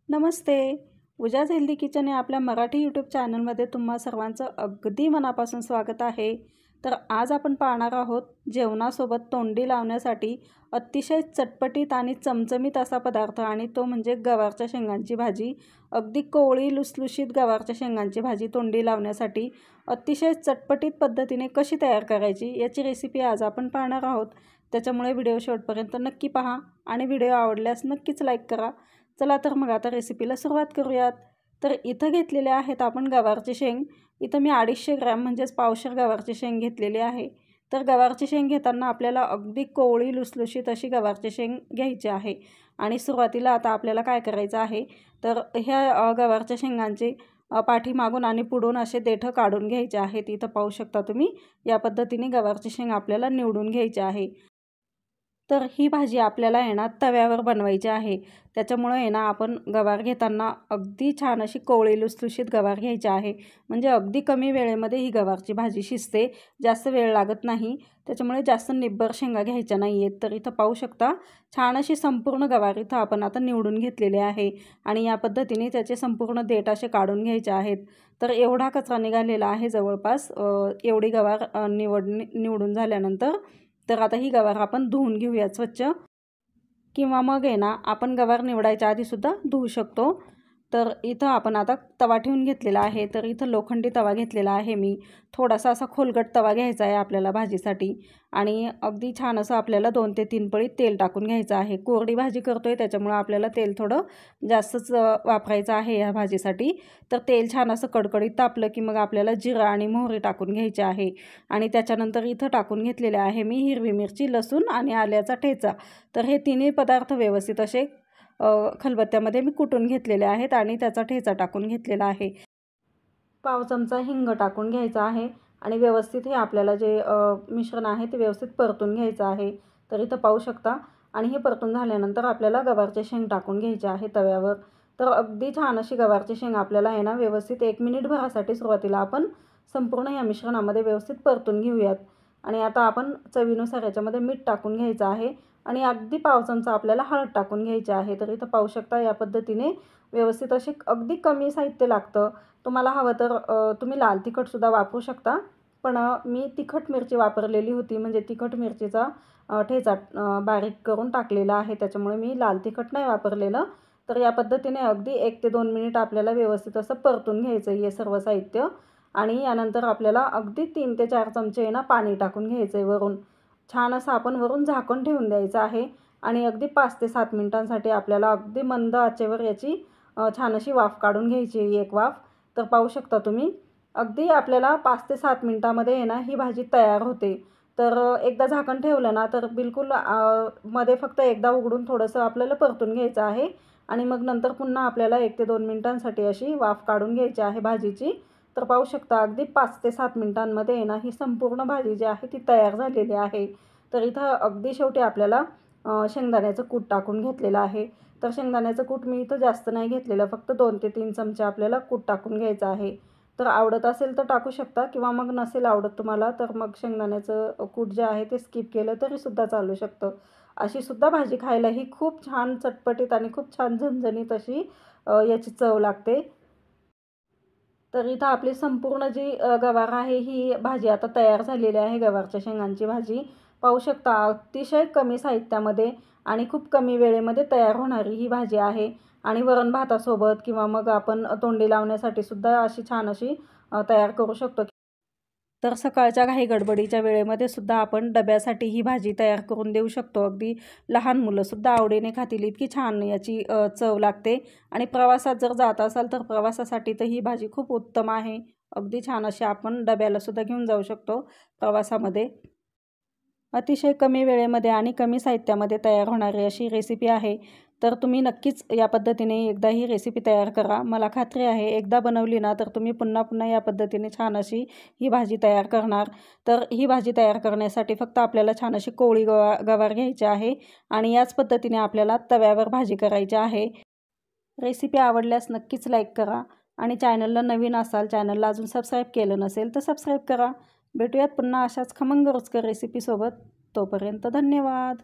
नमस्ते. उजास healthy kitchen या आपल्या Marathi YouTube चॅनलमध्ये तुम्हा सर्वांचं अगदी मनापासून स्वागत आहे. तर आज आपण पाहणार आहोत जेवणासोबत तोंडी लावण्यासाठी अतिशय चटपटीत आणि चमचमीत असा पदार्थ, आणि तो म्हणजे गवारच्या शेंगांची भाजी. अगदी कोवळी लुसलुशीत गवारच्या शेंगांची भाजी तोंडी लावण्यासाठी अतिशय चटपटीत पद्धतीने कशी तयार करायची याची रेसिपी आज आपण पाहणार आहोत. त्याच्यामुळे व्हिडिओ शेवटपर्यंत नक्की पहा आणि व्हिडिओ आवडल्यास नक्कीच लाईक करा. चला तर मग आता रेसिपीला सुरुवात करूयात. तर इथं घेतलेले आहेत आपण गवारची शेंग. इथं मी 250 ग्रॅम म्हणजेच पावशेर गवारची शेंग घेतलेली आहे. तर गवारची शेंग घेताना आपल्याला अगदी कोवळी लुसलुशीत अशी गवारची शेंग घ्यायची आहे. आणि सुरुवातीला आता आपल्याला काय करायचं आहे, तर ह्या गवारच्या शेंगांचे पाठीमागून आणि पुढून असे देठं काढून घ्यायचे आहेत. इथं पाहू शकता तुम्ही, या पद्धतीने गवारची शेंग आपल्याला निवडून घ्यायची आहे. तर ही भाजी आपल्याला आहे ना तव्यावर बनवायची आहे. त्याच्यामुळं आहे ना आपण गवार घेताना अगदी छान अशी कोवळी लुसलुशीत गवार घ्यायची आहे. म्हणजे अगदी कमी वेळेमध्ये ही गवारची भाजी शिजते, जास्त वेळ लागत नाही. त्याच्यामुळे जास्त निब्बर शेंगा घ्यायच्या नाही आहेत. तर इथं पाहू शकता, छान अशी संपूर्ण गवार इथं आपण आता निवडून घेतलेली आहे. आणि या पद्धतीने त्याचे संपूर्ण देठ असे काढून घ्यायचे आहेत. तर एवढा कचरा निघालेला आहे जवळपास. एवढी गवार निवडून झाल्यानंतर तर आता ही गवार आपण धुवून घेऊयात स्वच्छ, किंवा मग आहे ना आपण गवार निवडायच्या आधीसुद्धा धुवू शकतो. तर इथं आपण आता तवा ठेवून घेतलेला आहे. तर इथं लोखंडी तवा घेतलेला आहे मी. थोडासा असा खोलगट तवा घ्यायचा आहे आपल्याला भाजीसाठी. आणि अगदी छान असं आपल्याला 2 ते 3 पळी तेल टाकून घ्यायचं आहे. कोरडी भाजी करतो आहे त्याच्यामुळं आपल्याला तेल थोडं जास्तच वापरायचं आहे ह्या भाजीसाठी. तर तेल छान असं कडकडीत तापलं की मग आपल्याला जिरा आणि मोहरी टाकून घ्यायची आहे. आणि त्याच्यानंतर इथं टाकून घेतलेले आहे मी हिरवी मिरची, लसूण आणि आल्याचा ठेचा. तर हे तिन्ही पदार्थ व्यवस्थित असे खलबत्त्यामध्ये मी कुटून घेतलेले आहेत आणि त्याचा ठेचा टाकून घेतलेला आहे. पाव चमचा हिंग टाकून घ्यायचा आहे. आणि व्यवस्थित हे आपल्याला जे मिश्रण आहे ते व्यवस्थित परतून घ्यायचं आहे. तर इथं पाहू शकता. आणि हे परतून झाल्यानंतर आपल्याला गवारचे शेंग टाकून घ्यायचे आहे तव्यावर. तर अगदी छान अशी गवारची शेंग आपल्याला आहे ना व्यवस्थित 1 मिनिटभरासाठी सुरुवातीला आपण संपूर्ण या मिश्रणामध्ये व्यवस्थित परतून घेऊयात. आणि आता आपण चवीनुसार याच्यामध्ये मीठ टाकून घ्यायचं आहे. आणि अगदी पाव चमचा आपल्याला हळद टाकून घ्यायची आहे. तर इथं पाहू शकता, या पद्धतीने व्यवस्थित अशी अगदी कमी साहित्य लागतं. तुम्हाला हवं तर तुम्ही लाल तिखटसुद्धा वापरू शकता. पण मी तिखट मिरची वापरलेली होती, म्हणजे तिखट मिरचीचा ठेचा बारीक करून टाकलेला आहे. त्याच्यामुळे मी लाल तिखट नाही वापरलेलं. तर या पद्धतीने अगदी 1 ते 2 मिनिट आपल्याला व्यवस्थित असं परतून घ्यायचं आहे हे सर्व साहित्य. आणि यानंतर आपल्याला अगदी 3 ते 4 चमचे ना पाणी टाकून घ्यायचं आहे वरून. छान असं आपण वरून झाकण ठेवून द्यायचं आहे. आणि अगदी 5 ते 7 मिनिटांसाठी आपल्याला अगदी मंद आचेवर याची छान अशी वाफ काढून घ्यायची आहे, एक वाफ. तर पाहू शकता तुम्ही, अगदी आपल्याला 5 ते 7 मिनिटामध्ये आहे ना ही भाजी तयार होते. तर एकदा झाकण ठेवलं ना तर बिलकुल मध्ये फक्त एकदा उघडून थोडंसं आपल्याला परतून घ्यायचं आहे. आणि मग नंतर पुन्हा आपल्याला 1 ते 2 मिनिटांसाठी अशी वाफ काढून घ्यायची आहे भाजीची. तर पाहू शकता, अगदी 5 ते 7 मिनिटांमध्ये आहे ना ही संपूर्ण भाजी जी आहे ती तयार झालेली आहे. तर इथं अगदी शेवटी आपल्याला शेंगदाण्याचं कूट टाकून घेतलेलं आहे. तर शेंगदाण्याचं कूट मी इथं जास्त नाही घेतलेलं, फक्त 2 ते 3 चमचे आपल्याला कूट टाकून घ्यायचं आहे. तर आवडत असेल तर टाकू शकता, किंवा मग नसेल आवडत तुम्हाला तर मग शेंगदाण्याचं कूट जे आहे ते स्किप केलं तरीसुद्धा चालू शकतं. अशीसुद्धा भाजी खायला ही खूप छान चटपटीत आणि खूप छान झणझणीत अशी याची चव लागते. तर इथं आपली संपूर्ण जी गवार आहे ही भाजी आता तयार झालेली आहे, गवारच्या शेंगांची भाजी. पाहू शकता, अतिशय कमी साहित्यामध्ये आणि खूप कमी वेळेमध्ये तयार होणारी ही भाजी आहे. आणि वरण भातासोबत किंवा मग आपण तोंडी लावण्यासाठी सुद्धा अशी छान अशी तयार करू शकतो. तर सकाळच्या घाई गडबडीच्या वेळेमध्ये सुद्धा आपण डब्यासाठी ही भाजी तयार करून देऊ शकतो. अगदी लहान मुलंसुद्धा आवडीने खातील, इतकी छान याची चव लागते. आणि प्रवासात जर जात असाल तर प्रवासासाठी तर ही भाजी खूप उत्तम आहे. अगदी छान अशी आपण डब्यालासुद्धा घेऊन जाऊ शकतो प्रवासामध्ये. अतिशय कमी वेळेमध्ये आणि कमी साहित्यामध्ये तयार होणारी अशी रेसिपी आहे. तर तुम्ही नक्कीच या पद्धतीने एकदा ही रेसिपी तयार करा. मला खात्री आहे एकदा बनवली ना तर तुम्ही पुन्हा पुन्हा या पद्धतीने छान अशी ही भाजी तयार करणार. तर ही भाजी तयार करण्यासाठी फक्त आपल्याला छान अशी कोवळी गवार घ्यायची आहे. आणि याच पद्धतीने आपल्याला तव्यावर भाजी करायची आहे. रेसिपी आवडल्यास नक्कीच लाईक करा. आणि चॅनलला नवीन असाल, चॅनलला अजून सबस्क्राईब केलं नसेल तर सबस्क्राईब करा. भेटूयात पुन्हा अशाच खमंग रुचकर रेसिपीसोबत. तोपर्यंत धन्यवाद.